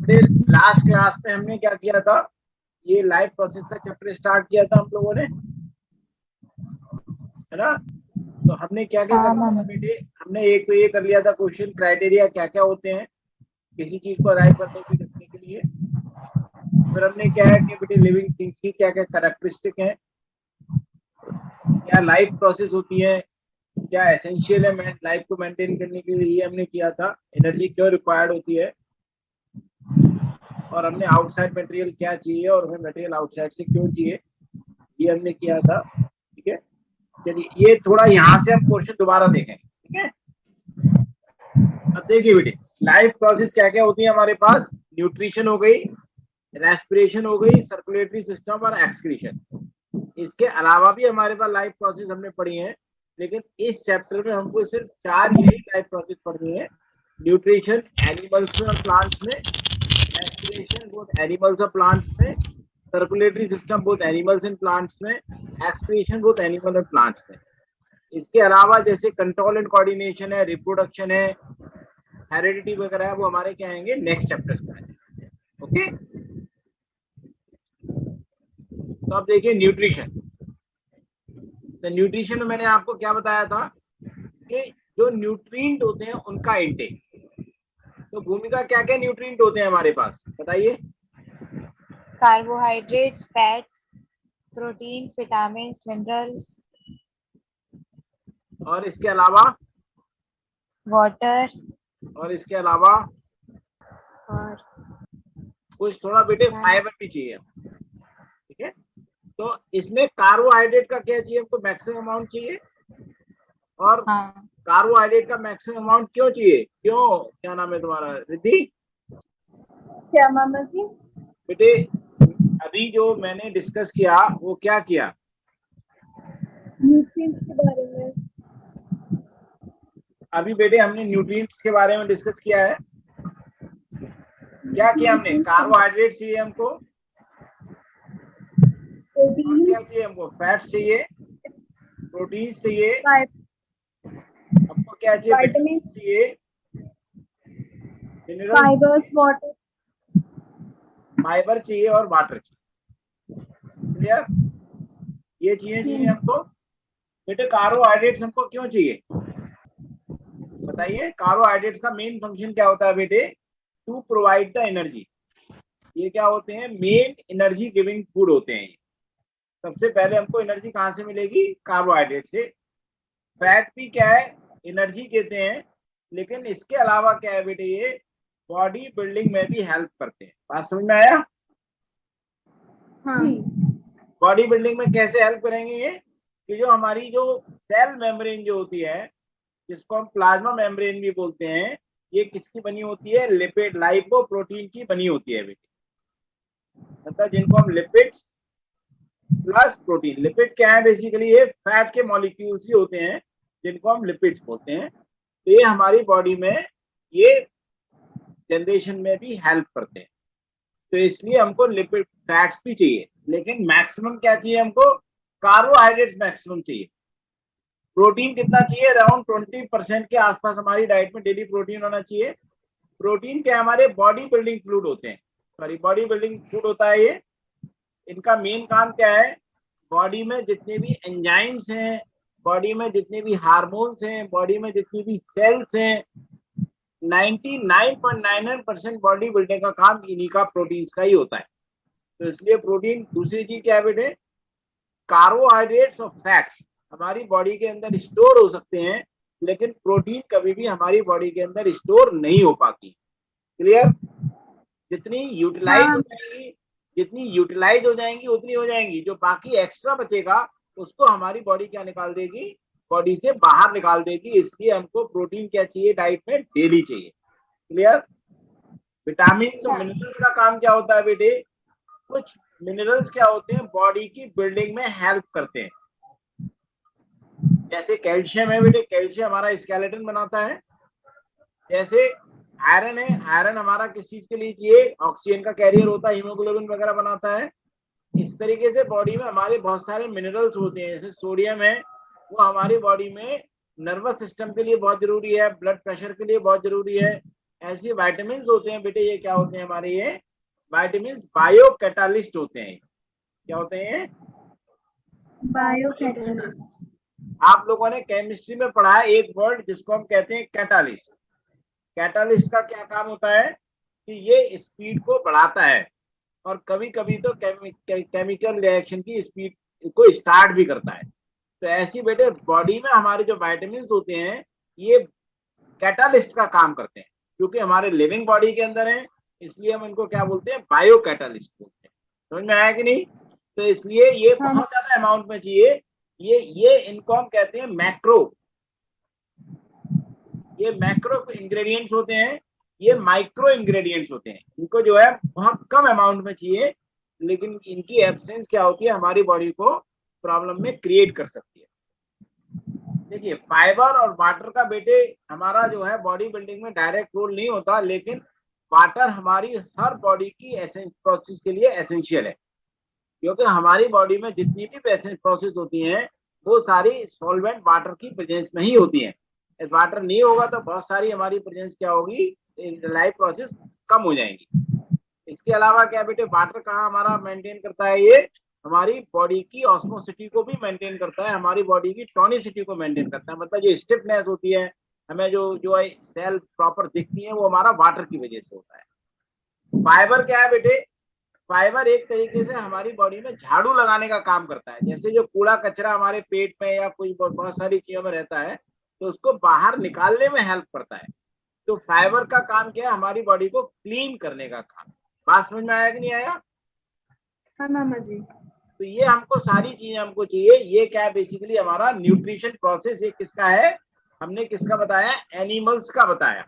फिर last class में हमने क्या किया था, ये लाइफ प्रोसेस का चैप्टर स्टार्ट किया था हम लोगों ने, है ना। तो हमने क्या क्या हाँ करना था मैम। बेटे, हमने एक तो ये कर लिया था क्वेश्चन क्राइटेरिया क्या क्या होते हैं किसी चीज को अराइव करने की रखने के लिए। फिर हमने क्या है कि बेटे लिविंग थिंग्स की क्या क्या कैरेक्टरिस्टिक है, क्या लाइफ प्रोसेस होती है, क्या एसेंशियल है लाइफ को मेंटेन करने के लिए, ये हमने किया था। एनर्जी क्यों रिक्वायर्ड होती है, और हमने आउटसाइड मटेरियल क्या चाहिए और हमें मटेरियल आउटसाइड से क्यों चाहिए, ये हमने किया था। ठीक है, चलिए ये थोड़ा यहाँ से हम क्वेश्चन दोबारा देखें। ठीक है, अब देखिए बेटे लाइफ प्रोसेस क्या क्या होती है हमारे पास। न्यूट्रिशन हो गई, रेस्पिरेशन हो गई, सर्कुलेटरी सिस्टम और एक्सक्रीशन। इसके अलावा भी हमारे पास लाइफ प्रोसेस हमने पढ़ी है, लेकिन इस चैप्टर में हमको सिर्फ 4 यही लाइफ प्रोसेस पढ़नी है। न्यूट्रिशन एनिमल्स में और प्लांट्स में, रेस्पिरेशन बोथ एनिमल्स और प्लांट्स में, circulatory system both animals and plants में, excretion both animal and plants में। इसके अलावा जैसे कंट्रोल एंड कोऑर्डिनेशन है, रिप्रोडक्शन है, हेरिडिटी वगैरह है, वो हमारे क्या आएंगे नेक्स्ट चैप्टर्स में आएंगे। ओके, तो अब देखिए न्यूट्रिशन। तो न्यूट्रिशन में मैंने आपको क्या बताया था कि जो न्यूट्रिएंट होते हैं उनका इंटेक। तो भूमिका क्या क्या न्यूट्रिएंट होते हैं हमारे पास बताइए। Carbohydrates, fats, proteins, vitamins, minerals, और इसके अलावा, वाटर और इसके अलावा और कुछ थोड़ा बेटे फाइबर भी चाहिए। ठीक है, तो इसमें कार्बोहाइड्रेट का क्या चाहिए हमको, मैक्सिमम अमाउंट चाहिए। और हाँ कार्बोहाइड्रेट का मैक्सिमम अमाउंट क्यों चाहिए, क्यों, क्या नाम है तुम्हारा रिद्धि? क्या मामा जी? बेटे अभी जो मैंने डिस्कस किया वो क्या किया, न्यूट्रिएंट्स के बारे में। अभी बेटे हमने न्यूट्रिएंट्स के बारे में डिस्कस किया है। क्या किया हमने, कार्बोहाइड्रेट चाहिए हमको, और क्या चाहिए हमको, फैट्स चाहिए, प्रोटीन चाहिए, हमको क्या चाहिए, विटामिन चाहिए, मिनरल्स, फाइबर्स, वाटर, फाइबर चाहिए और वाटर चाहिए। क्लियर, ये चीजें चाहिए हमको। बेटे कार्बोहाइड्रेट्स हमको क्यों चाहिए बताइए। कार्बोहाइड्रेट्स का मेन फंक्शन क्या होता है बेटे, टू प्रोवाइड द एनर्जी। ये क्या होते हैं, मेन एनर्जी गिविंग फूड होते हैं ये। सबसे पहले हमको एनर्जी कहाँ से मिलेगी, कार्बोहाइड्रेट से। फैट भी क्या है, एनर्जी कहते हैं, लेकिन इसके अलावा क्या है बेटे, ये बॉडी बिल्डिंग में भी हेल्प करते हैं। बात समझ में आया? हाँ। बॉडी बिल्डिंग में कैसे हेल्प करेंगे ये, कि जो हमारी जो सेल मेम्ब्रेन जो होती है, जिसको हम प्लाज्मा मेम्ब्रेन भी बोलते हैं, ये किसकी बनी होती है, लिपिड लाइपो प्रोटीन की बनी होती है बेटे। मतलब जिनको हम लिपिड्स प्लस प्रोटीन, लिपिड क्या है बेसिकली, ये फैट के मॉलिक्यूल्स ही होते हैं जिनको हम लिपिड्स बोलते हैं। तो ये हमारी बॉडी में ये जनरेशन में भी हेल्प करते हैं। तो इसलिए हमको लिपिड फैट्स भी चाहिए, लेकिन मैक्सिमम क्या चाहिए हमको, कार्बोहाइड्रेट मैक्सिमम चाहिए। प्रोटीन कितना चाहिए, अराउंड 20% के आसपास हमारी डाइट में डेली प्रोटीन होना चाहिए। प्रोटीन क्या हमारे बॉडी बिल्डिंग फ्लूइड होते हैं, सॉरी बॉडी बिल्डिंग फूड होता है ये। इनका मेन काम क्या है, बॉडी में जितने भी एंजाइम्स हैं, बॉडी में जितने भी हार्मोन्स हैं, बॉडी में जितनी भी सेल्स हैं, 99.99% बॉडी बिल्डिंग का काम इन्हीं का प्रोटीन्स का ही होता है। तो इसलिए प्रोटीन, दूसरी चीज क्या है बेटे, कार्बोहाइड्रेट्स और फैट्स हमारी बॉडी के अंदर स्टोर हो सकते हैं, लेकिन प्रोटीन कभी भी हमारी बॉडी के अंदर स्टोर नहीं हो पाती। क्लियर, जितनी यूटिलाइज हो जाएंगी, जितनी यूटिलाइज हो जाएंगी उतनी हो जाएंगी, जो बाकी एक्स्ट्रा बचेगा उसको हमारी बॉडी क्या निकाल देगी, बॉडी से बाहर निकाल देगी। इसलिए हमको प्रोटीन क्या चाहिए, डाइट में डेली चाहिए। क्लियर, विटामिन और मिनरल्स का काम क्या होता है बेटे, कुछ मिनरल्स क्या होते हैं, बॉडी की बिल्डिंग में हेल्प करते हैं। जैसे कैल्शियम है बेटे, कैल्शियम हमारा स्केलेटन बनाता है। जैसे आयरन है, आयरन हमारा किस चीज के लिए चाहिए, ऑक्सीजन का कैरियर होता है, हीमोग्लोबिन वगैरह बनाता है। इस तरीके से बॉडी में हमारे बहुत सारे मिनरल्स होते हैं। जैसे सोडियम है, वो हमारी बॉडी में नर्वस सिस्टम के लिए बहुत जरूरी है, ब्लड प्रेशर के लिए बहुत जरूरी है, ऐसे विटामिन होते हैं बेटे, ये क्या होते हैं हमारे, ये विटामिन बायो कैटालिस्ट होते हैं। क्या होते हैं? बायोकैटालिस्ट। आप लोगों ने केमिस्ट्री में पढ़ा है एक वर्ड जिसको हम कहते हैं कैटालिस्ट। कैटालिस्ट का क्या काम होता है कि ये स्पीड को बढ़ाता है और कभी कभी तो केमिकल रिएक्शन की स्पीड को स्टार्ट भी करता है। तो ऐसी बेटे बॉडी में हमारे जो विटामिन होते हैं ये कैटालिस्ट का काम करते हैं, क्योंकि हमारे लिविंग बॉडी के अंदर है, इसलिए हम इनको क्या बोलते हैं, बायो कैटालिस्ट बोलते हैं। समझ में आया कि नहीं? तो इसलिए ये बहुत ज्यादा अमाउंट में चाहिए। ये इनको हम कहते हैं मैक्रो, ये मैक्रो इंग्रेडिएंट्स होते हैं, ये माइक्रो इंग्रेडिएंट्स होते हैं। इनको जो है बहुत कम अमाउंट में चाहिए, लेकिन इनकी एब्सेंस क्या होती है, हमारी बॉडी को प्रॉब्लम में क्रिएट कर सकती है। देखिए फाइबर और वाटर का बेटे हमारा जो है बॉडी बिल्डिंग में डायरेक्ट रोल नहीं होता, लेकिन वाटर हमारी हर बॉडी की प्रोसेस के लिए एसेंशियल है, क्योंकि हमारी बॉडी में जितनी भी प्रोसेस होती हैं वो सारी सॉल्वेंट वाटर की प्रेजेंस में ही होती हैं। वाटर नहीं होगा तो बहुत सारी हमारी प्रेजेंस क्या होगी, लाइफ प्रोसेस कम हो जाएंगी। इसके अलावा क्या बेटे, वाटर कहाँ हमारा मेंटेन करता है, ये हमारी बॉडी की ऑस्मोसिटी को भी मेंटेन करता है, हमारी बॉडी की टॉनिसिटी को मेंटेन करता है। मतलब जो स्टिफनेस होती है, हमें जो जो सेल प्रॉपर दिखती है, वो हमारा वाटर की वजह से होता है। फाइबर क्या है बेटे, फाइबर एक तरीके से हमारी बॉडी में झाड़ू लगाने का काम करता है। जैसे जो कूड़ा कचरा हमारे पेट में या कोई बहुत सारी चीजों में रहता है, तो उसको बाहर निकालने में हेल्प करता है। तो फाइबर का काम क्या है, हमारी बॉडी को क्लीन करने का काम। बात समझ में आया कि नहीं आया? हाँ मामा जी। तो ये हमको सारी चीजें हमको चाहिए। ये क्या है, बेसिकली हमारा न्यूट्रिशन प्रोसेस। ये किसका है, हमने किसका बताया, एनिमल्स का बताया।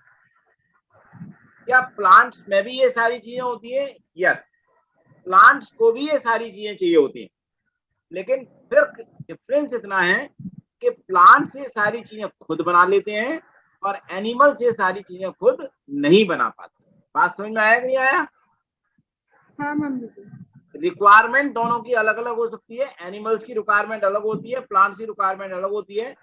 क्या प्लांट्स में भी ये सारी चीजें होती है? यस, प्लांट्स को भी ये सारी चीजें चाहिए होती हैं, लेकिन फिर डिफरेंस इतना है कि प्लांट्स ये सारी चीजें खुद बना लेते हैं और एनिमल्स ये सारी चीजें खुद नहीं बना पाते। बात समझ में आया कि नहीं आया? हाँ मम्मी जी। रिक्वायरमेंट दोनों की अलग अलग हो सकती है। एनिमल्स की रिक्वायरमेंट अलग होती है, प्लांट्स की रिक्वायरमेंट अलग होती है,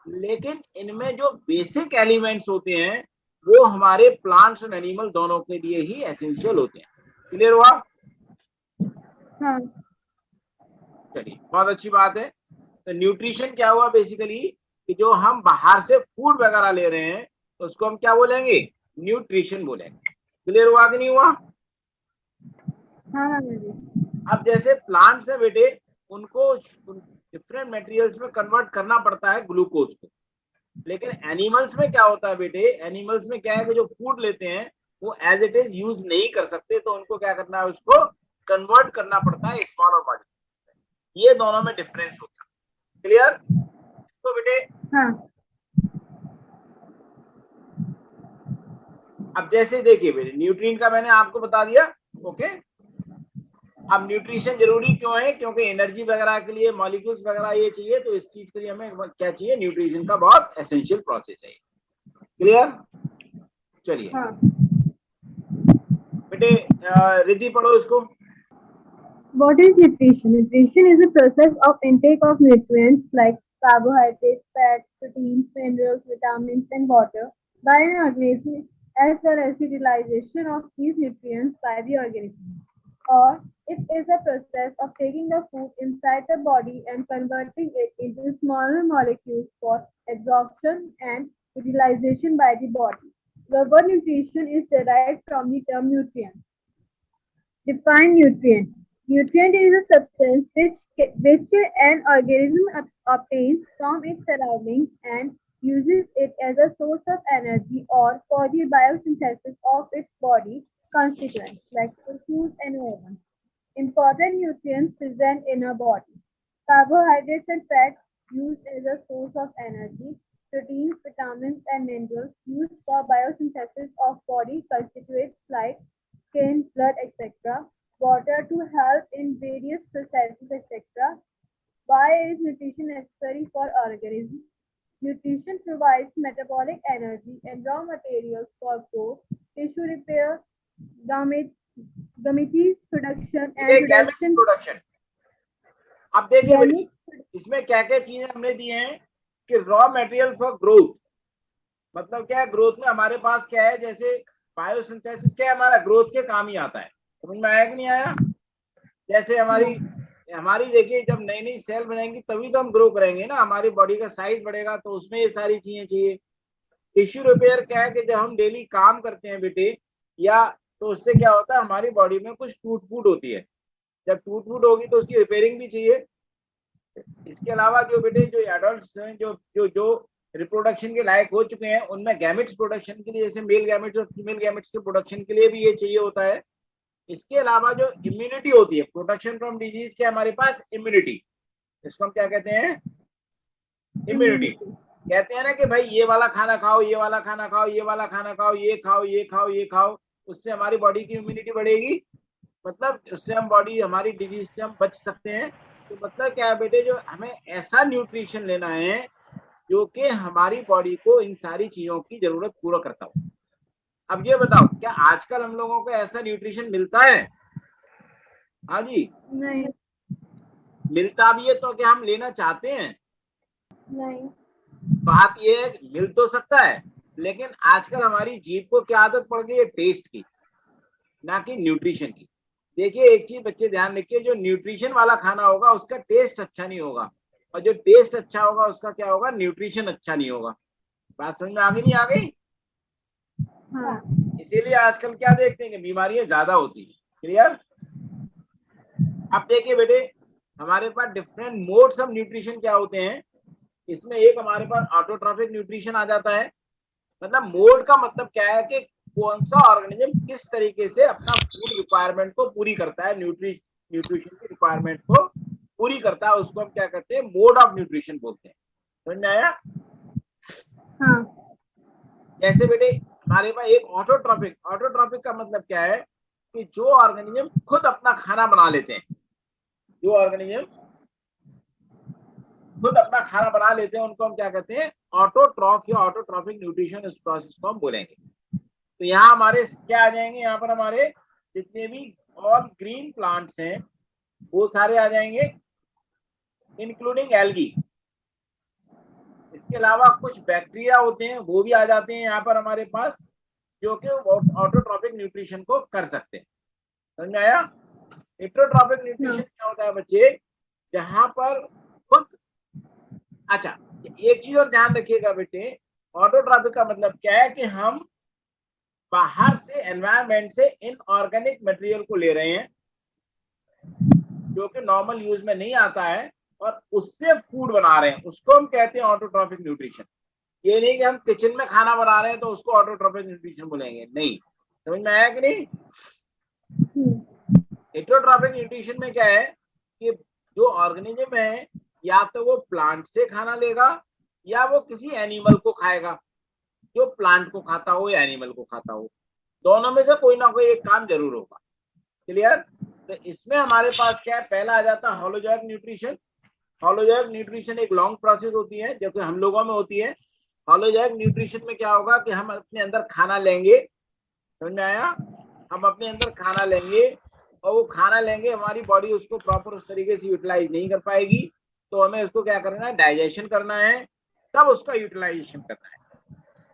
लेकिन इनमें जो बेसिक एलिमेंट्स होते हैं वो हमारे प्लांट्स और एनिमल दोनों के लिए ही एसेंशियल होते हैं। क्लियर हुआ? हाँ। चलिए, बहुत अच्छी बात है। तो न्यूट्रिशन क्या हुआ बेसिकली, कि जो हम बाहर से फूड वगैरह ले रहे हैं तो उसको हम क्या बोलेंगे, न्यूट्रिशन बोलेंगे। क्लियर हुआ कि नहीं हुआ? हाँ मामा जी। अब जैसे प्लांट्स है बेटे, उनको डिफरेंट मटेरियल्स में कन्वर्ट करना पड़ता है ग्लूकोज को, लेकिन एनिमल्स में क्या होता है बेटे, एनिमल्स में क्या है कि जो फूड लेते हैं वो एज इट इज यूज नहीं कर सकते, तो उनको क्या करना है, उसको कन्वर्ट करना पड़ता है स्मॉलर मॉलिक्यूल। ये दोनों में डिफरेंस होता है। क्लियर? तो बेटे हाँ। अब जैसे देखिए बेटे, न्यूट्रिएंट का मैंने आपको बता दिया। ओके, अब न्यूट्रिशन जरूरी क्यों है, क्योंकि एनर्जी वगैरह के लिए मॉलिक्यूल्स वगैरह ये चाहिए, तो इस चीज के लिए हमें क्या चाहिए, न्यूट्रिशन का बहुत एसेंशियल प्रोसेस है। क्लियर? चलिए हाँ। बेटे रिद्धि पढ़ो इसको। What is nutrition? Nutrition is a process of intake of nutrients like carbohydrates, fats, proteins, minerals, vitamins, and water by an organism, as well as utilization of these nutrients by the organism. Or it is a process of taking the food inside the body and converting it into smaller molecules for absorption and utilization by the body. The word nutrition is derived from the term nutrients. Define nutrient. Nutrient is a substance which an organism obtains from its surroundings and uses it as a source of energy or for the biosynthesis of its body constituents like tissues and organs. Important nutrients present in a body. Carbohydrates and fats used as a source of energy. Proteins, vitamins, and minerals used for biosynthesis of body constituents like skin, blood, etc. Water to help in various processes, etc. Why is nutrition necessary for organisms? Nutrition provides metabolic energy and raw materials for growth, tissue repair, gametes production, and production. अब देखिए बेटे, इसमें क्या क्या चीजें हमने दी हैं कि रॉ मटेरियल फॉर ग्रोथ, मतलब क्या है, ग्रोथ में हमारे पास क्या है, जैसे बायोसिंथेसिस क्या है, हमारा ग्रोथ के काम ही आता है। समझ में आया कि नहीं आया? जैसे हमारी देखिए, जब नई नई सेल बनेंगी तभी तो हम ग्रो करेंगे ना, हमारी बॉडी का साइज बढ़ेगा, तो उसमें ये सारी चीजें चाहिए। टिश्यू रिपेयर क्या है कि जब हम डेली काम करते हैं बेटे, या तो उससे क्या होता है, हमारी बॉडी में कुछ टूट फूट होती है। जब टूट फूट होगी तो उसकी रिपेयरिंग भी चाहिए। इसके अलावा जो बेटे जो एडल्ट्स हैं, जो जो जो रिप्रोडक्शन के लायक हो चुके हैं, उनमें गैमेट्स प्रोडक्शन के लिए, जैसे मेल गैमेट्स और फीमेल गैमेट्स के प्रोडक्शन के लिए भी ये चाहिए होता है। इसके अलावा जो इम्यूनिटी होती है, प्रोटेक्शन फ्रॉम डिजीज के, हमारे पास इम्यूनिटी, इसको हम क्या कहते हैं, इम्यूनिटी। कहते हैं ना कि भाई ये वाला खाना खाओ, ये वाला खाना खाओ, ये वाला खाना खाओ, ये खाओ, ये खाओ, ये खाओ, उससे हमारी बॉडी की इम्यूनिटी बढ़ेगी, मतलब उससे हम बॉडी, हमारी डिजीज से हम बच सकते हैं। तो मतलब क्या है बेटे, जो हमें ऐसा न्यूट्रिशन लेना है जो कि हमारी बॉडी को इन सारी चीजों की जरूरत पूरा करता हो। अब ये बताओ, क्या आजकल हम लोगों को ऐसा न्यूट्रिशन मिलता है? हाँ जी, नहीं। मिलता भी है तो क्या हम लेना चाहते हैं? नहीं। बात ये है, मिल तो सकता है, लेकिन आजकल हमारी जीभ को क्या आदत पड़ गई है, टेस्ट की, ना कि न्यूट्रिशन की। देखिए एक चीज बच्चे ध्यान रखिए, जो न्यूट्रिशन वाला खाना होगा उसका टेस्ट अच्छा नहीं होगा, और जो टेस्ट अच्छा होगा उसका क्या होगा, न्यूट्रिशन अच्छा नहीं होगा। बात समझ में आ गई नहीं आ गई? हाँ। इसीलिए आजकल क्या देखते हैं कि बीमारियां ज्यादा होती है। क्लियर? अब देखिए बेटे, हमारे पास डिफरेंट मोड्स ऑफ न्यूट्रिशन क्या होते हैं। इसमें एक हमारे पास ऑटोट्रॉफिक न्यूट्रिशन आ जाता है। मतलब मोड का मतलब क्या है कि कौन सा ऑर्गेनिज्म किस तरीके से अपना फूड रिक्वायरमेंट को पूरी करता है, न्यूट्रिशन की रिक्वायरमेंट को पूरी करता है, उसको हम क्या कहते हैं, मोड ऑफ न्यूट्रिशन बोलते हैं। समझ में आया? हाँ। जैसे बेटे हमारे पास एक ऑटोट्रॉफिक का मतलब क्या है कि जो ऑर्गेनिज्म खुद अपना खाना बना लेते हैं, जो ऑर्गेनिज्म खुद अपना खाना बना लेते हैं, उनको हम क्या कहते हैं, ऑटोट्रॉफ या ऑटोट्रॉफिक न्यूट्रिशन, इस प्रोसेस को हम बोलेंगे। तो यहाँ हमारे क्या आ जाएंगे, यहाँ पर हमारे जितने भी ऑल ग्रीन प्लांट्स हैं वो सारे आ जाएंगे, इंक्लूडिंग एल्गी। इसके अलावा कुछ बैक्टीरिया होते हैं वो भी आ जाते हैं यहाँ पर हमारे पास, जो कि ऑटोट्रॉफिक न्यूट्रिशन को कर सकते हैं। समझ में आया? हेटेरोट्रॉफिक न्यूट्रिशन क्या होता है बच्चे, जहां पर खुद, अच्छा एक चीज और ध्यान रखिएगा बेटे, ऑटोट्रॉफिक का मतलब क्या है कि हम बाहर से एनवायरनमेंट से इनऑर्गेनिक मटेरियल को ले रहे हैं जो कि नॉर्मल यूज में नहीं आता है, और उससे फूड बना रहे हैं, उसको हम कहते हैं ऑटोट्रॉफिक न्यूट्रिशन। ये नहीं कि हम किचन में खाना बना रहे हैं तो उसको ऑटोट्रॉफिक न्यूट्रिशन बोलेंगे, नहीं। समझ में आया कि नहीं? हेटेरोट्रॉफिक न्यूट्रिशन में क्या है कि जो ऑर्गेनिज्म है, या तो वो प्लांट से खाना लेगा या वो किसी एनिमल को खाएगा, जो प्लांट को खाता हो या एनिमल को खाता हो, दोनों में से कोई ना कोई एक काम जरूर होगा। क्लियर? तो इसमें हमारे पास क्या है, पहला आ जाता है होलोजोइक न्यूट्रिशन। होलोजोइक न्यूट्रिशन एक लॉन्ग प्रोसेस होती है जो कि हम लोगों में होती है। होलोजोइक न्यूट्रिशन में क्या होगा कि हम अपने अंदर खाना लेंगे, समझ में आया, हम अपने अंदर खाना लेंगे, और वो खाना लेंगे, हमारी बॉडी उसको प्रॉपर उस तरीके से यूटिलाइज नहीं कर पाएगी, तो हमें उसको क्या करना है, डाइजेशन करना है, तब उसका यूटिलाइजेशन करना है।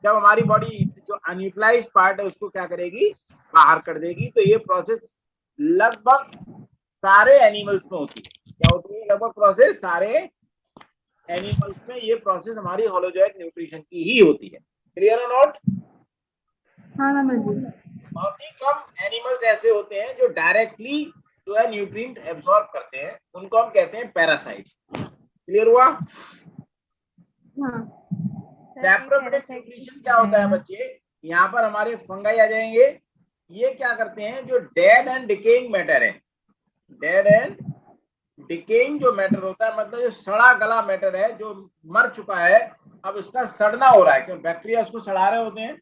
जब हमारी बॉडी जो अनयूटिलाइज पार्ट है उसको क्या करेगी, बाहर कर देगी। तो ये प्रोसेस लगभग सारे एनिमल्स में होती है। क्या होती है? लगभग प्रोसेस सारे एनिमल्स में ये प्रोसेस हमारी होलोजोइक न्यूट्रिशन की ही होती है। क्लियर और नॉट? हाँ मामा जी। बहुत ही कम एनिमल्स ऐसे होते हैं जो डायरेक्टली जो है न्यूट्रिएंट एब्सॉर्ब करते हैं, उनको हम कहते हैं पैरासाइट्स। क्लियर हुआ? हाँ। सैप्रोफिटिक न्यूट्रिशन क्या होता है बच्चे, यहाँ पर हमारे फंगाई आ जाएंगे। ये क्या करते हैं, जो डेड एंड डिकेइंग मैटर है, डेड एंड डिकेइंग जो मैटर होता है, मतलब जो सड़ा गला मैटर है, जो मर चुका है, अब उसका सड़ना हो रहा है, क्यों, बैक्टीरिया उसको सड़ा रहे होते हैं,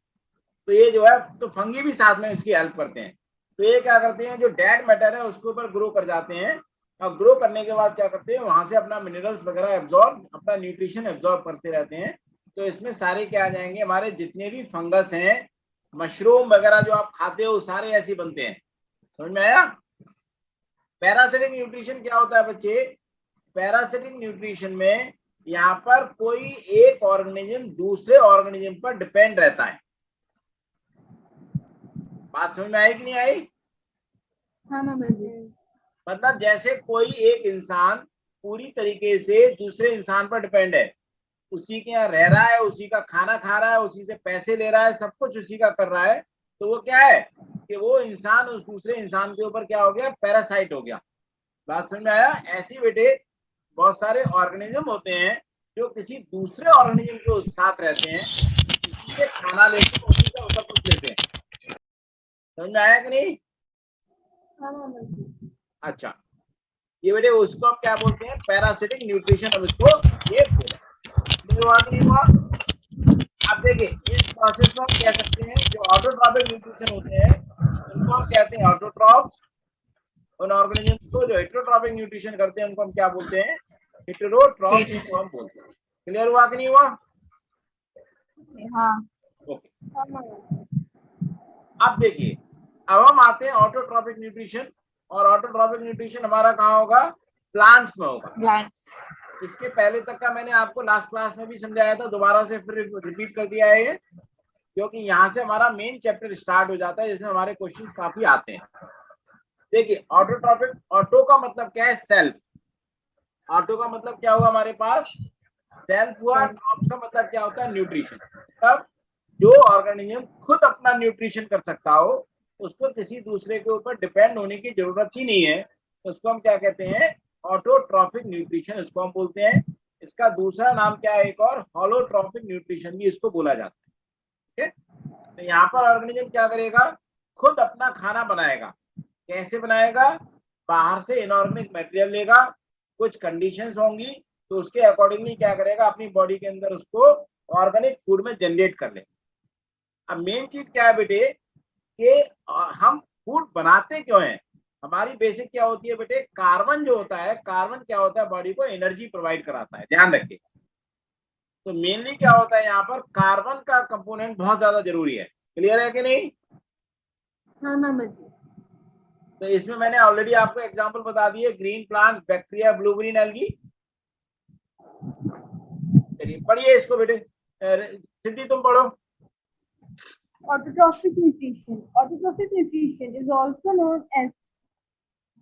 तो ये जो है, तो फंगी भी साथ में इसकी हेल्प करते हैं। तो ये क्या करते हैं, जो डेड मैटर है उसके ऊपर ग्रो कर जाते हैं, और ग्रो करने के बाद क्या करते हैं, वहां से अपना मिनरल्स वगैरह एब्जॉर्ब, अपना न्यूट्रिशन एब्जॉर्ब करते रहते हैं। तो इसमें सारे क्या आ जाएंगे, हमारे जितने भी फंगस हैं, मशरूम वगैरह जो आप खाते हो, सारे ऐसे बनते हैं। समझ में आया? पैरासिटिक न्यूट्रिशन क्या होता है बच्चे, पैरासिटिक न्यूट्रिशन में यहाँ पर कोई एक ऑर्गेनिज्म दूसरे ऑर्गेनिज्म पर डिपेंड रहता है। बात समझ में आई कि नहीं आई? हाँ मामा जी। मतलब जैसे कोई एक इंसान पूरी तरीके से दूसरे इंसान पर डिपेंड है, उसी के यहाँ रह रहा है, उसी का खाना खा रहा है, उसी से पैसे ले रहा है, सब कुछ उसी का कर रहा है, तो वो क्या है कि वो इंसान उस दूसरे इंसान के ऊपर क्या हो गया, पैरासाइट हो गया। बात समझ में आया? ऐसे ही बेटे बहुत सारे ऑर्गेनिज्म होते हैं जो किसी दूसरे ऑर्गेनिज्म के साथ रहते हैं, उसी से खाना लेते हैं, उसी से सब कुछ लेते हैं। समझ में आया कि नहीं? हाँ मामा जी। अच्छा, ये बेटे उसको हम क्या बोलते हैं, पैरासिटिक न्यूट्रिशन। हम इसको ये नहीं हुआ। अब देखिए इस प्रोसेस में हम कह सकते हैं जो ऑटोट्रॉपिक न्यूट्रिशन होते हैं उनको हम कहते हैं ऑटोट्रॉप्स। उन ऑर्गेनिजम्स को जो हेटेरोट्रॉपिक न्यूट्रिशन करते हैं उनको हम क्या बोलते हैं, हेटेरोट्रॉप इनको हम बोलते हैं। क्लियर हुआ कि नहीं हुआ? हाँ। ओके, हाँ मामा। अब देखिए अब हम आते हैं ऑटोट्रॉपिक न्यूट्रिशन। और ऑटोट्रॉपिक न्यूट्रिशन हमारा कहाँ होगा, प्लांट्स में होगा। प्लांट्स। इसके पहले तक का मैंने आपको लास्ट क्लास में भी समझाया था, दोबारा से फिर रिपीट कर दिया है ये, क्योंकि यहाँ से हमारा मेन चैप्टर स्टार्ट हो जाता है जिसमें हमारे क्वेश्चंस काफी आते हैं। देखिए ऑटोट्रॉपिक, ऑटो का मतलब क्या है, सेल्फ। ऑटो का मतलब क्या हुआ हमारे पास, सेल्फ हुआ। ट्रॉप का मतलब क्या होता है, न्यूट्रिशन। तब जो ऑर्गेनिज्म खुद अपना न्यूट्रिशन कर सकता हो, उसको किसी दूसरे के ऊपर डिपेंड होने की जरूरत ही नहीं है, उसको हम क्या कहते हैं, ऑटोट्रॉपिक न्यूट्रिशन इसको हम बोलते हैं। इसका दूसरा नाम क्या है, एक और हॉलोट्रॉपिक न्यूट्रिशन भी इसको बोला जाता है। ठीक है, तो यहाँ पर ऑर्गेनिज्म क्या करेगा, खुद अपना खाना बनाएगा। कैसे बनाएगा, बाहर से इनऑर्गेनिक मटेरियल लेगा, कुछ कंडीशंस होंगी, तो उसके अकॉर्डिंगली क्या करेगा, अपनी बॉडी के अंदर उसको ऑर्गेनिक फूड में जनरेट कर ले। अब मेन चीज क्या है बेटे कि हम फूड बनाते क्यों हैं, हमारी बेसिक क्या होती है बेटे, कार्बन जो होता है, कार्बन क्या होता है, बॉडी को एनर्जी प्रोवाइड कराता है, ध्यान रखिए। तो मेनली क्या होता है, यहाँ पर कार्बन का कंपोनेंट बहुत ज्यादा जरूरी है। क्लियर है कि नहीं? हाँ मामा जी। तो इसमें मैंने ऑलरेडी आपको एग्जांपल बता दिए, green plant, bacteria, blue green algae. चलिए पढ़िए इसको बेटे, सिद्धि तुम पढ़ो। Autotrophic nutrition. Autotrophic nutrition is also known as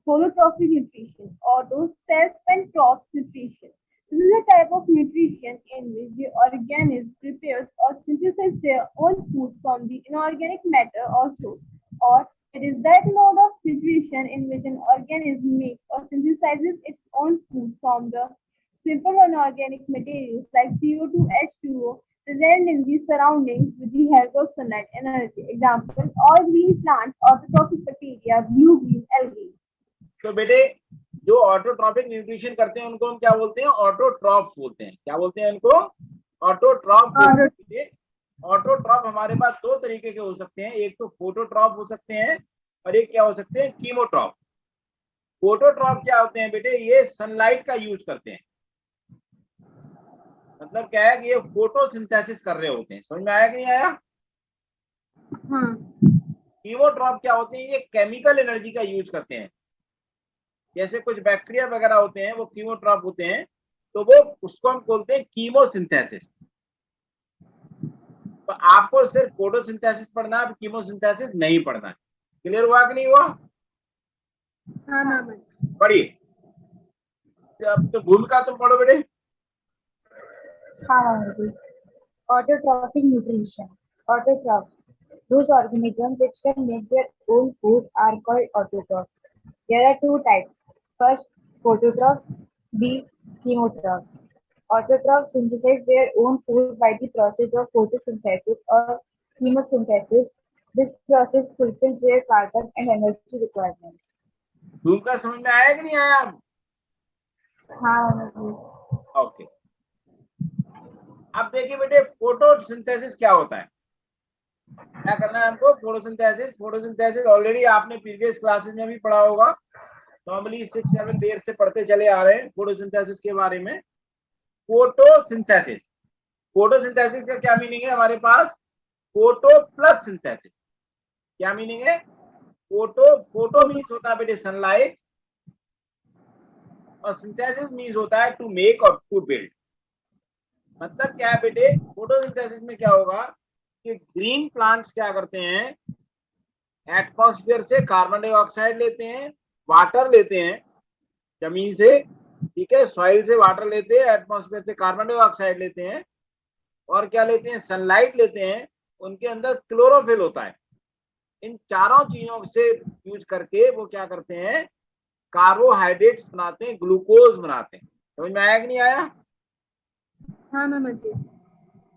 holotrophic nutrition or those self and cross nutrition. This is a type of nutrition in which the organism prepares or synthesizes their own food from the inorganic matter or source, or it is that mode of nutrition in which an organism makes or synthesizes its own food from the simple inorganic materials like CO2, H2O present in the surroundings with the help of sunlight energy. Example: all green plants, autotrophic bacteria, blue-green algae. तो बेटे जो autotrophic nutrition करते हैं उनको हम क्या बोलते हैं, ऑटोट्रॉप्स बोलते हैं। क्या बोलते हैं उनको, ऑटोट्रॉप। ऑटोट्रॉप हमारे पास दो तरीके के हो सकते हैं, एक तो फोटोट्रॉप हो सकते हैं और एक क्या हो सकते हैं, कीमोट्रॉप। फोटोट्रॉप क्या होते हैं बेटे, ये सनलाइट का यूज करते हैं। मतलब क्या है कि ये फोटोसिंथेसिस कर रहे होते हैं। समझ में आया कि नहीं आया? हाँ। कीमोट्रॉप क्या होते हैं, ये केमिकल एनर्जी का यूज करते हैं। जैसे कुछ बैक्टीरिया वगैरह होते हैं वो कीमोट्रॉप होते हैं, तो वो उसको हम बोलते हैं कीमोसिंथेसिस। तो आपको सिर्फ फोटोसिंथेसिस पढ़ना है, कीमोसिंथेसिस नहीं पढ़ना है। क्लियर हुआ कि नहीं हुआ? हाँ मामा। पढ़िए। अब तो भूमिका तुम पढ़ो बेटे। हाँ मामा जी। Autotrophic nutrition. Autotrophs. Those organisms which can make their own food are called autotrophs. There are two types. First, phototrophs. B. Chemotrophs. Autotrophs synthesize their own food by the process of photosynthesis or chemosynthesis. This process fulfills their carbon and energy requirements. भूमिका समझ में आया कि नहीं आया? हाँ मामा जी। Okay, अब देखिए बेटे फोटोसिंथेसिस क्या होता है, क्या करना है हमको, फोटोसिंथेसिस। फोटोसिंथेसिस ऑलरेडी आपने प्रीवियस क्लासेस में भी पढ़ा होगा, नॉर्मली 6-7 देर से पढ़ते चले आ रहे हैं फोटोसिंथेसिस के बारे में। फोटोसिंथेसिस, फोटोसिंथेसिस का क्या मीनिंग है हमारे पास, फोटो प्लस सिंथेसिस। क्या मीनिंग है, फोटो, फोटो मीन्स होता है बेटे सनलाइट, और सिंथेसिस मीन्स होता है टू मेक और टू बिल्ड। मतलब क्या है बेटे, फोटोसिंथेसिस में क्या होगा कि ग्रीन प्लांट्स क्या करते हैं, एटमॉस्फेयर से कार्बन डाइऑक्साइड लेते हैं, वाटर लेते हैं जमीन से, ठीक है, सॉइल से वाटर लेते हैं, एटमॉस्फेयर से कार्बन डाइऑक्साइड लेते हैं, और क्या लेते हैं, सनलाइट लेते हैं, उनके अंदर क्लोरोफिल होता है। इन चारों चीजों से यूज करके वो क्या करते हैं, कार्बोहाइड्रेट्स बनाते हैं, ग्लूकोज बनाते हैं। समझ में आया कि नहीं आया? हाँ मामा जी।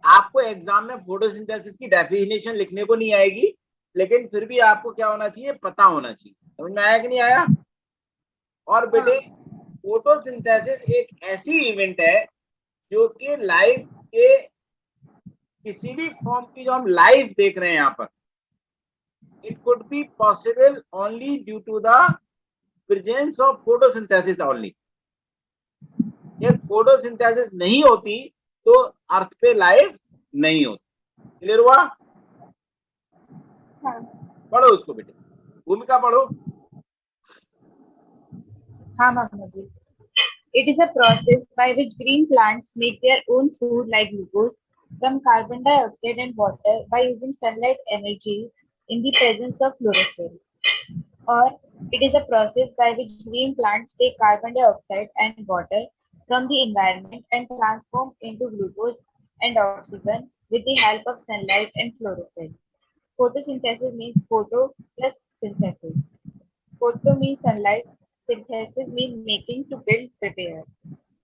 आपको एग्जाम में फोटोसिंथेसिस की डेफिनेशन लिखने को नहीं आएगी, लेकिन फिर भी आपको क्या होना चाहिए, पता होना चाहिए। समझ में आया कि नहीं आया? और बेटे फोटोसिंथेसिस एक ऐसी इवेंट है जो कि लाइफ के किसी भी फॉर्म की जो हम लाइफ देख रहे हैं यहाँ पर, it could be possible only due to the presence of photosynthesis only. ये फोटोसिंथेसिस नहीं होती तो अर्थ पे लाइफ नहीं होती। क्लियर हुआ? हाँ। पढ़ो उसको बेटे, भूमिका पढ़ो। हाँ मामा जी। It is a process by which green plants make their own food like glucose from carbon dioxide and water by using sunlight energy in the presence of chlorophyll. Or it is a process by which green plants take carbon dioxide and water from the environment and transform into glucose and oxygen with the help of sunlight and chlorophyll. Photosynthesis means photo plus synthesis. Photo means sunlight, synthesis means making to build, prepare.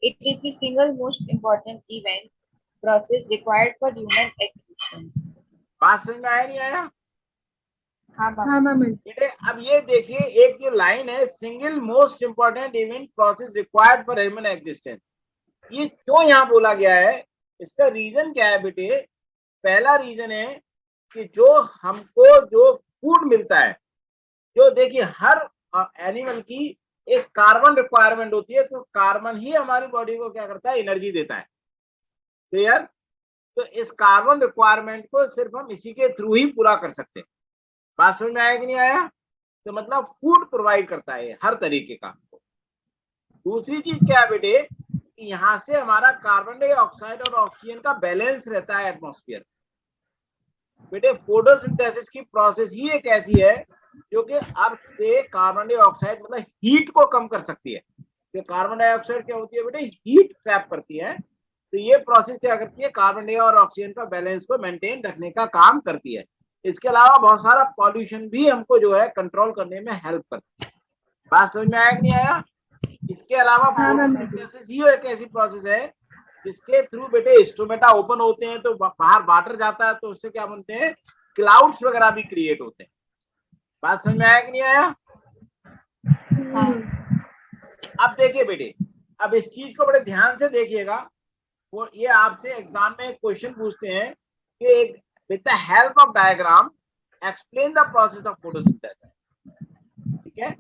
It is the single most important event process required for human existence. बात समझ में आया नहीं आया? हाँ हाँ मामा। मामा जी। बेटे अब ये देखिए, एक जो लाइन है, single most important event process required for human existence, ये क्यों यहाँ बोला गया है? इसका रीजन क्या है बेटे? पहला रीजन है कि जो हमको जो फूड मिलता है, जो देखिए हर एनिमल की एक कार्बन रिक्वायरमेंट होती है, तो कार्बन ही हमारी बॉडी को क्या करता है, एनर्जी देता है। क्लियर? तो इस कार्बन रिक्वायरमेंट को सिर्फ हम इसी के थ्रू ही पूरा कर सकते हैं। बात समझ में आया कि नहीं आया? तो मतलब फूड प्रोवाइड करता है हर तरीके का। दूसरी चीज क्या है बेटे, कि यहाँ से हमारा कार्बन डाइऑक्साइड और ऑक्सीजन का बैलेंस रहता है एटमॉस्फेयर। बेटे फोटोसिंथेसिस की प्रोसेस ही एक ऐसी है जो कि अर्थ से कार्बन डाइऑक्साइड मतलब हीट को कम कर सकती है। जो कार्बन डाइऑक्साइड क्या होती है बेटे, हीट ट्रैप करती है। तो ये प्रोसेस क्या करती है, कार्बन डाइऑक्साइड और ऑक्सीजन का बैलेंस को मेंटेन रखने का काम करती है। इसके अलावा बहुत सारा पॉल्यूशन भी हमको जो है कंट्रोल करने में हेल्प करती है। बात समझ में आया कि नहीं आया? इसके अलावा फोटोसिंथेसिस ही एक ऐसी प्रोसेस है जिसके थ्रू बेटे स्टोमेटा ओपन होते हैं, तो बाहर वाटर जाता है, तो उससे क्या बनते हैं, क्लाउड्स वगैरह भी क्रिएट होते हैं। बात समझ में आया कि नहीं आया? अब देखिए बेटे, अब इस चीज को बड़े ध्यान से देखिएगा। वो ये आपसे एग्जाम में क्वेश्चन पूछते हैं कि एक with the help of diagram explain the process of photosynthesis. ठीक है,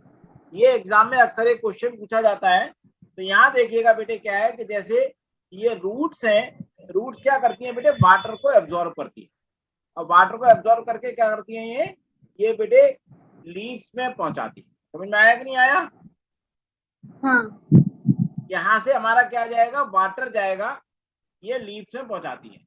ये एग्जाम में अक्सर एक क्वेश्चन पूछा जाता है। तो यहाँ देखिएगा बेटे क्या है कि जैसे ये रूट्स हैं, रूट्स क्या करती हैं बेटे, वाटर को एब्जॉर्ब करती है, और वाटर को एब्जॉर्ब करके क्या करती हैं, ये बेटे लीव्स में पहुंचाती है। समझ में आया कि नहीं आया? हाँ। यहाँ से हमारा क्या जाएगा, वाटर जाएगा, ये लीव्स में पहुंचाती है।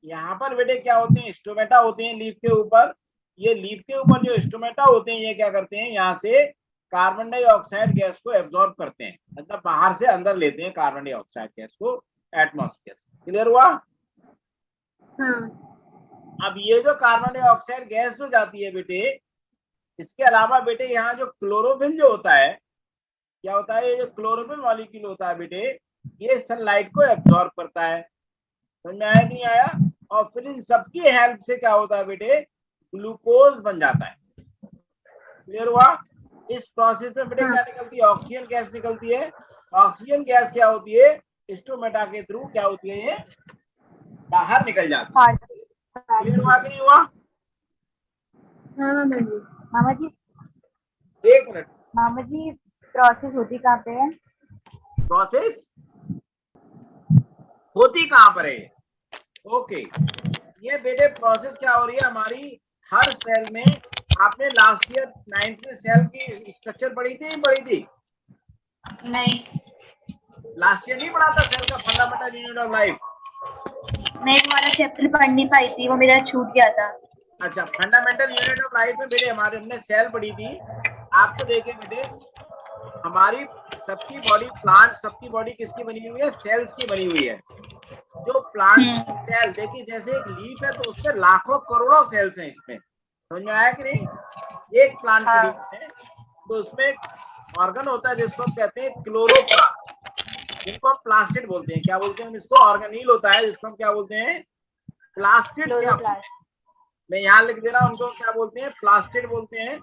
यहाँ पर बेटे क्या होते हैं, स्टोमेटा होते हैं लीफ के ऊपर। ये लीफ के ऊपर जो स्टोमेटा होते हैं, ये क्या करते हैं, यहाँ से कार्बन डाइऑक्साइड गैस को एब्जॉर्ब करते हैं, मतलब बाहर से अंदर लेते हैं कार्बन डाइऑक्साइड गैस को एटमॉस्फेयर से। क्लियर हुआ? हाँ। अब ये जो कार्बन डाइऑक्साइड गैस जो जाती है बेटे, इसके अलावा बेटे यहाँ जो क्लोरोफिल जो होता है, क्या होता है, ये जो क्लोरोफिल मॉलिक्यूल होता है बेटे, ये सनलाइट को एब्जॉर्ब करता है। समझ में आया कि नहीं आया? और फिर इन सबकी हेल्प से क्या होता है बेटे, ग्लूकोज बन जाता है। क्लियर हुआ? इस प्रोसेस में बेटे क्या निकलती है, ऑक्सीजन गैस निकलती है। ऑक्सीजन गैस क्या होती है, स्टोमेटा के थ्रू क्या होती है, ये बाहर निकल जाती है। क्लियर हुआ कि नहीं हुआ? हाँ मामा जी। मामा जी, एक मिनट, मामा जी प्रोसेस होती कहाँ पे है? प्रोसेस होती कहाँ पर है? ओके, ये बेटे प्रोसेस क्या हो रही है हमारी हर सेल में। आपने लास्ट ईयर 9th में सेल की स्ट्रक्चर पढ़ी थी, पढ़ी थी? नहीं। लास्ट ईयर नहीं पढ़ा था सेल का फंडामेंटल यूनिट ऑफ लाइफ? मैं एक वाला चैप्टर पढ़ नहीं पाई थी, वो मेरा छूट गया था। अच्छा, फंडामेंटल यूनिट ऑफ लाइफ में बेटे हमारे हमने सेल पढ़ी थी। आपको देखे बेटे, हमारी सबकी बॉडी, प्लांट सबकी बॉडी किसकी बनी हुई है? सेल्स की बनी हुई है। जो प्लांट्स की सेल देखिए, जैसे एक लीफ है तो उसमें लाखों करोड़ों सेल्स हैं। इसमें समझ में आया कि नहीं? एक प्लांट की लीफ है तो उसमें ऑर्गन होता है जिसको हम कहते हैं क्लोरोप्लास्ट, जिनको हम प्लास्टिड बोलते हैं। क्या बोलते हैं हम इसको? ऑर्गेनील होता है जिसको हम क्या बोलते हैं? प्लास्टिड से बोलते हैं। मैं यहाँ लिख दे रहा हूँ, उनको क्या बोलते हैं? प्लास्टिड बोलते हैं।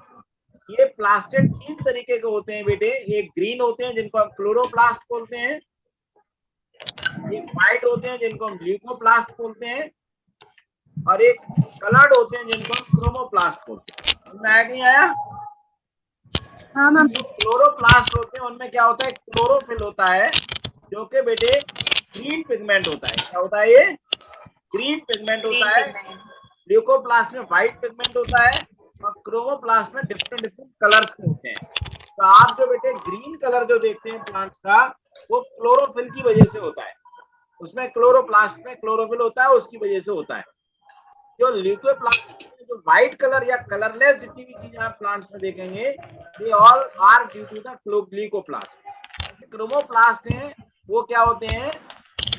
ये प्लास्टिड 3 तरीके के होते हैं बेटे। एक ग्रीन होते हैं जिनको हम क्लोरोप्लास्ट बोलते हैं, एक व्हाइट होते हैं जिनको हम ल्यूकोप्लास्ट बोलते हैं, और एक कलर्ड होते हैं जिनको हम क्रोमोप्लास्ट बोलते हैं। समझ आया कि नहीं आया? हाँ मैम। जो क्लोरोप्लास्ट होते हैं उनमें क्या होता है? क्लोरोफिल होता है, जो कि बेटे ग्रीन पिगमेंट होता है। क्या होता है ये? ग्रीन पिगमेंट होता है। ल्यूकोप्लास्ट में व्हाइट पिगमेंट होता है, और क्रोमोप्लास्ट में डिफरेंट कलर्स के होते हैं। तो आप जो बेटे ग्रीन कलर जो देखते हैं प्लांट्स का, वो क्लोरोफिल की वजह से होता है। उसमें क्लोरोप्लास्ट में क्लोरोफिल होता है, उसकी वजह से होता है। जो ल्यूकोप्लास्ट, जो व्हाइट कलर या कलरलेस जितनी भी चीजें आप प्लांट्स में देखेंगे, they all are due to the glucoplast. Chromoplast हैं वो क्या होते हैं?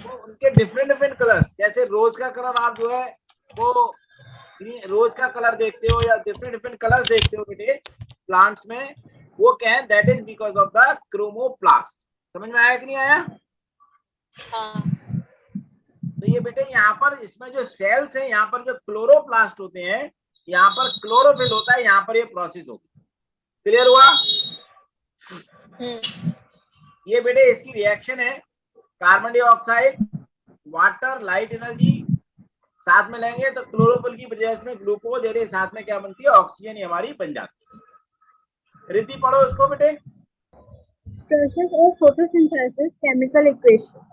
वो उनके डिफरेंट डिफरेंट कलर्स, जैसे रोज का कलर आप जो है वो रोज का कलर देखते हो या डिफरेंट डिफरेंट कलर्स देखते हो बेटे प्लांट्स में, वो क्या है? That is because of the chromoplast. समझ में आया कि नहीं आया? तो ये बेटे यहाँ पर इसमें जो सेल्स है, यहाँ पर जो क्लोरोप्लास्ट होते हैं, यहाँ पर क्लोरोफिल होता है, यहाँ पर ये प्रोसेस होगी। क्लियर हुआ? ये बेटे इसकी रिएक्शन है। Carbon dioxide, water, light energy साथ में लेंगे तो क्लोरोफिल की वजह से ग्लूकोज, और साथ में क्या बनती है? ऑक्सीजन हमारी बन जाती है। रिद्धि पढ़ो इसको बेटे। Process of photosynthesis chemical equation.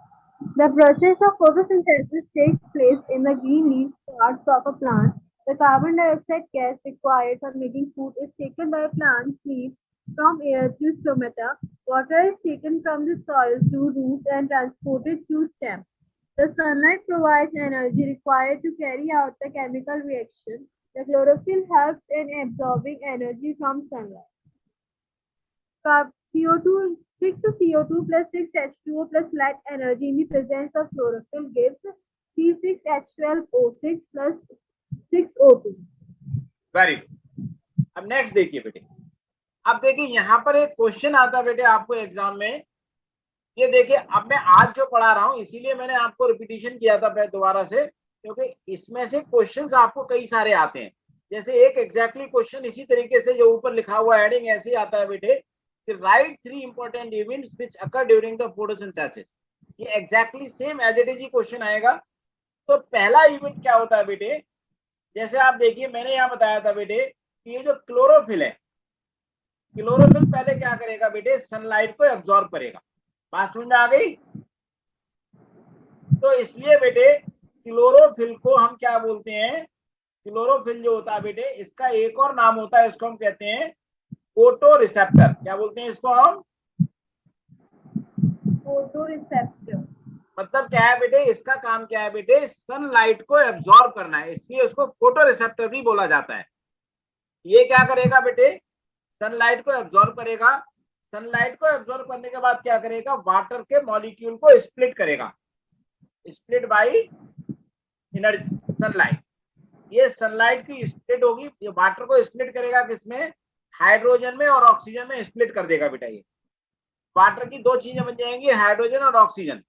The process of photosynthesis takes place in the green leaf parts of a plant. The carbon dioxide gas required for making food is taken by plant leaves from air through stomata. Water is taken from the soil through roots and transported through stem. The sunlight provides energy required to carry out the chemical reaction. The chlorophyll helps in absorbing energy from sunlight. CO2, 6CO2 plus 6H2O plus light energy in the presence of chlorophyll gives C6H12O6 plus 6O2. Very good. अब next देखिए बेटे, अब देखिए यहाँ पर एक question आता है बेटे आपको एग्जाम में। ये देखिए, अब मैं आज जो पढ़ा रहा हूँ इसीलिए मैंने आपको रिपीटिशन किया था दोबारा से, क्योंकि इसमें से क्वेश्चंस आपको कई सारे आते हैं। जैसे एक एग्जैक्टली क्वेश्चन इसी तरीके से जो ऊपर लिखा हुआ हेडिंग ऐसे ही आता है बेटे कि right 3 important events which occur during the photosynthesis. ये exactly same as it is ही क्वेश्चन आएगा। तो पहला इवेंट क्या होता है बेटे? जैसे आप देखिए, मैंने यहाँ बताया था बेटे कि ये जो क्लोरोफिल है, क्लोरोफिल पहले क्या करेगा बेटे? सनलाइट को एब्जॉर्ब करेगा। बात समझ आ गई? तो इसलिए बेटे क्लोरोफिल को हम क्या बोलते हैं? क्लोरोफिल जो होता है बेटे, इसका एक और नाम होता है, इसको हम कहते हैं फोटो रिसेप्टर। क्या बोलते हैं इसको हम? Photo receptor. मतलब क्या है बेटे? इसका काम क्या है बेटे? सनलाइट को एब्जॉर्ब करना है, इसलिए उसको फोटो रिसेप्टर भी बोला जाता है। ये क्या करेगा बेटे? सनलाइट को एब्जॉर्ब करेगा। सनलाइट को एब्जॉर्ब करने के बाद क्या करेगा? वाटर के मॉलिक्यूल को स्प्लिट करेगा, स्प्लिट बाय एनर्जी सनलाइट। ये सनलाइट की स्प्लिट होगी, ये वाटर को स्प्लिट करेगा किसमें? हाइड्रोजन में और ऑक्सीजन में स्प्लिट कर देगा बेटा। ये वाटर की दो चीजें बन जाएंगी, हाइड्रोजन और ऑक्सीजन।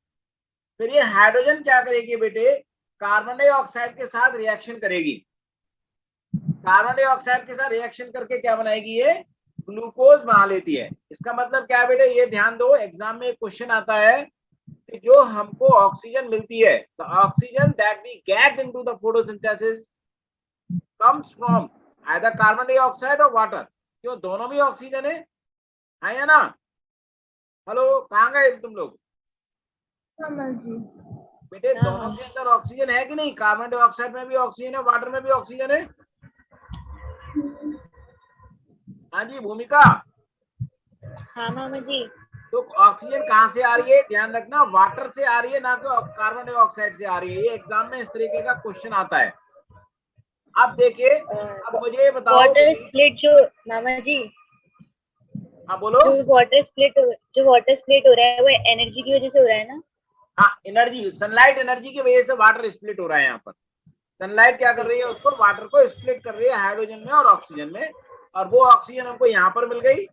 फिर ये हाइड्रोजन क्या करेगी बेटे? कार्बन डाइऑक्साइड के साथ रिएक्शन करेगी। कार्बन डाइऑक्साइड के साथ रिएक्शन करके क्या बनाएगी? ये ग्लूकोज बना लेती है। इसका मतलब क्या है बेटे? ये ध्यान दो, एग्जाम में एक क्वेश्चन आता है कि जो हमको ऑक्सीजन मिलती है, तो oxygen that we get into the photosynthesis comes from either carbon dioxide और वाटर। क्यों? दोनों भी ऑक्सीजन है या ना? हेलो, कहाँ गए तुम लोग? बेटे दोनों के अंदर ऑक्सीजन है कि नहीं? कार्बन डाइऑक्साइड में भी ऑक्सीजन है, वाटर में भी ऑक्सीजन है। हाँ जी भूमिका। हाँ मामा जी। तो ऑक्सीजन कहाँ से आ रही है? ध्यान रखना, वाटर से आ रही है, ना तो कार्बन डाइऑक्साइड से आ रही है। ये एग्जाम में इस तरीके का क्वेश्चन आता है। अब देखिए, अब मुझे ये बताओ वाटर कि स्प्लिट जो मामा जी, हाँ बोलो। जो वाटर स्प्लिट हो रहा है वो एनर्जी की वजह से हो रहा है ना? हाँ, एनर्जी, सनलाइट एनर्जी की वजह से वाटर स्प्लिट हो रहा है यहाँ पर। सनलाइट क्या कर रही है, ठीक है। उसको वाटर को स्प्लिट कर रही है हाइड्रोजन में और ऑक्सीजन में, और वो ऑक्सीजन हमको यहाँ पर मिल गई।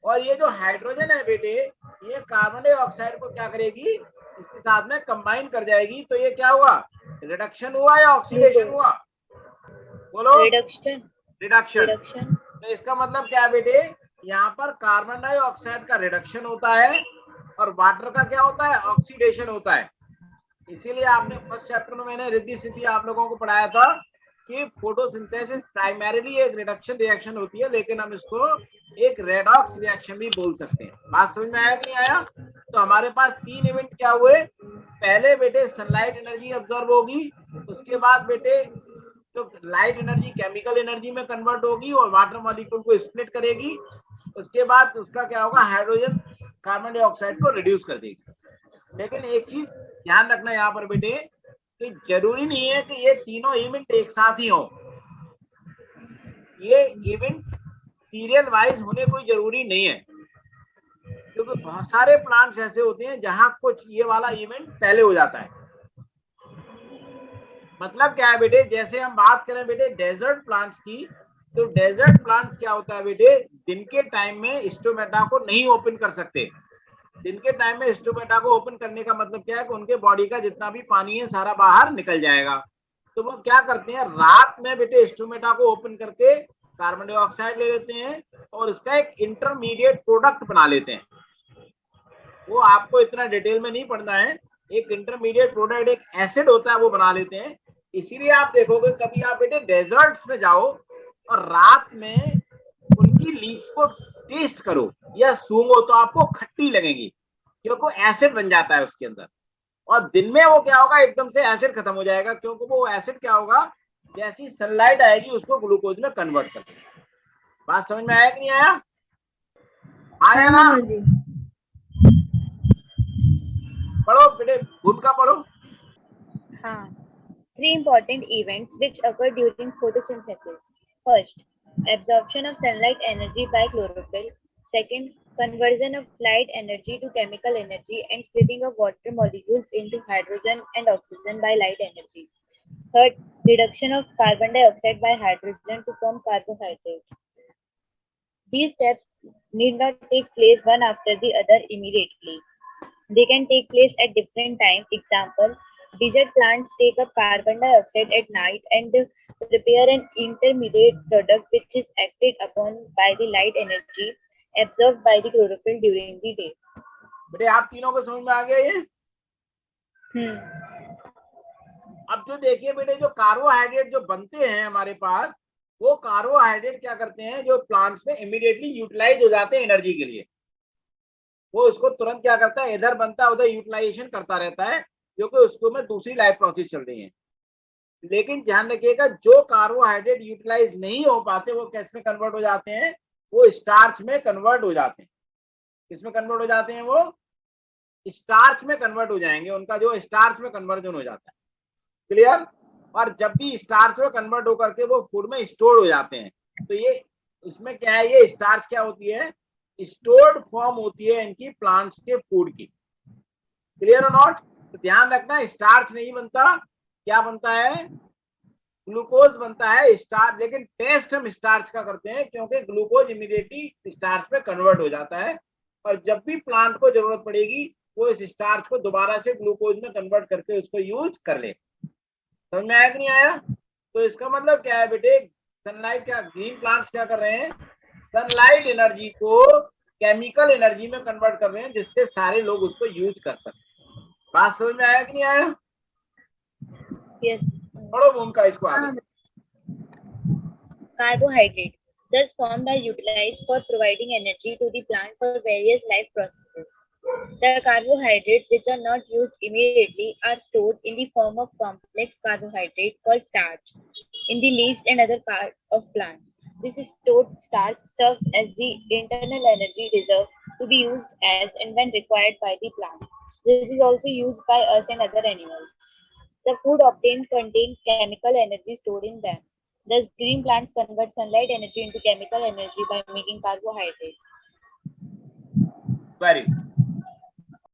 और ये जो हाइड्रोजन है बेटे, ये कार्बन डाइऑक्साइड को क्या करेगी, इसके साथ में कंबाइन कर जाएगी, तो ये क्या हुआ, रिडक्शन हुआ या ऑक्सीडेशन ग्लूकोज। हुआ, बोलो। रिडक्शन। रिडक्शन। रिडक्शन। तो इसका मतलब क्या है बेटे, यहाँ पर कार्बन डाइऑक्साइड का रिडक्शन होता है और वाटर का क्या होता है, ऑक्सीडेशन होता है। इसीलिए आपने फर्स्ट चैप्टर में मैंने रिद्धि सिद्धि आप लोगों को पढ़ाया था कि फोटोसिंथेसिस प्राइमरीली एक रिडक्शन रिएक्शन होती है, लेकिन हम इसको एक रेडॉक्स रिएक्शन भी बोल सकते हैं। बात समझ में आया कि नहीं आया? तो हमारे पास 3 इवेंट क्या हुए, पहले बेटे सनलाइट एनर्जी ऑब्जर्व होगी, उसके बाद बेटे तो लाइट एनर्जी केमिकल एनर्जी में कन्वर्ट होगी और वाटर मॉलिक्यूल को स्प्लिट करेगी, उसके बाद उसका क्या होगा, हाइड्रोजन कार्बन डाइऑक्साइड को रिड्यूस कर देगी। लेकिन एक चीज ध्यान रखना यहाँ पर बेटे, कि जरूरी नहीं है कि ये तीनों इवेंट एक साथ ही हो, ये इवेंट सीरियल वाइज होने कोई जरूरी नहीं है, क्योंकि बहुत सारे प्लांट्स ऐसे होते हैं जहां कुछ ये वाला इवेंट पहले हो जाता है। मतलब क्या है बेटे, जैसे हम बात करें बेटे डेजर्ट प्लांट्स की, तो डेजर्ट प्लांट्स क्या होता है बेटे, दिन के टाइम में स्टोमेटा को नहीं ओपन कर सकते। दिन के टाइम में स्टोमेटा को ओपन करने का मतलब क्या है कि उनके बॉडी का जितना भी पानी है सारा बाहर निकल जाएगा। तो वो क्या करते हैं, रात में बेटे स्टोमेटा को ओपन करके कार्बन डाइऑक्साइड ले लेते हैं और इसका एक इंटरमीडिएट प्रोडक्ट बना लेते हैं। वो आपको इतना डिटेल में नहीं पढ़ना है, एक इंटरमीडिएट प्रोडक्ट एक एसिड होता है वो बना लेते हैं। इसीलिए आप देखोगे कभी आप बेटे डेजर्ट्स में जाओ और रात में उनकी लीव्स को टेस्ट करो या सूंघो तो आपको खट्टी लगेगी, क्योंकि एसिड बन जाता है उसके अंदर। और दिन में वो क्या होगा, एकदम से एसिड खत्म हो जाएगा, क्योंकि वो एसिड क्या होगा, जैसी सनलाइट आएगी उसको ग्लूकोज में कन्वर्ट कर देगा। बात समझ में आया कि नहीं आया? आया हाँ ना? मामा जी। पढ़ो बेटे, भूमिका पढ़ो। हाँ. Three important events which occur during photosynthesis. First, absorption of sunlight energy by chlorophyll. Second, conversion of light energy to chemical energy and splitting of water molecules into hydrogen and oxygen by light energy. Third, reduction of carbon dioxide by hydrogen to form carbohydrate. These steps need not take place one after the other immediately. They can take place at different times. Example, desert plants take up carbon dioxide at night and prepare an intermediate product which is acted upon by the light energy absorbed by the chlorophyll during the day. बेटे आप तीनों को समझ में आ गया ये? अब जो देखिए बेटे, जो कार्बोहाइड्रेट जो बनते हैं हमारे पास, वो कार्बोहाइड्रेट क्या करते हैं, जो प्लांट्स में इमीडिएटली यूटिलाइज हो जाते हैं एनर्जी के लिए, वो उसको तुरंत क्या करता है, इधर बनता है उधर यूटिलाइजेशन करता रहता है, क्योंकि उसको में दूसरी लाइफ प्रोसेस चल रही है। लेकिन ध्यान रखिएगा, जो कार्बोहाइड्रेट यूटिलाइज नहीं हो पाते वो कैसे में कन्वर्ट हो जाते हैं, वो स्टार्च में कन्वर्ट हो जाते हैं। किसमें कन्वर्ट हो जाते हैं, वो स्टार्च में कन्वर्ट हो जाएंगे, उनका जो स्टार्च में कन्वर्जन हो जाता है। क्लियर? और जब भी स्टार्च में कन्वर्ट होकर के वो फूड में स्टोर हो जाते हैं, तो ये इसमें क्या है, ये स्टार्च क्या होती है, स्टोर्ड फॉर्म होती है इनकी प्लांट्स के फूड की। क्लियर और नॉट? तो ध्यान रखना, स्टार्च नहीं बनता, क्या बनता है, ग्लूकोज बनता है स्टार्च। लेकिन टेस्ट हम स्टार्च का करते हैं, क्योंकि ग्लूकोज इमीडिएटली स्टार्च में कन्वर्ट हो जाता है, और जब भी प्लांट को जरूरत पड़ेगी वो इस स्टार्च को दोबारा से ग्लूकोज में कन्वर्ट करके उसको यूज कर ले। समझ में आया कि नहीं आया? तो इसका मतलब क्या है बेटे, सनलाइट क्या, ग्रीन प्लांट्स क्या कर रहे हैं, सनलाइट एनर्जी को केमिकल एनर्जी में कन्वर्ट कर रहे हैं, जिससे सारे लोग उसको यूज कर सकते। बात समझ में आया कि नहीं आया? Yes. पढ़ो भूमिका इसको आगे। Carbohydrate, thus formed, are utilized for providing energy to the plant for various life processes. The carbohydrates which are not used immediately are stored in the form of complex carbohydrate called starch in the leaves and other parts of plant. This stored starch serves as the internal energy reserve to be used as and when required by the plant. This is also used by us and other animals. The food obtained contains chemical energy stored in them. Thus, green plants convert sunlight energy into chemical energy by making carbohydrates. Very good.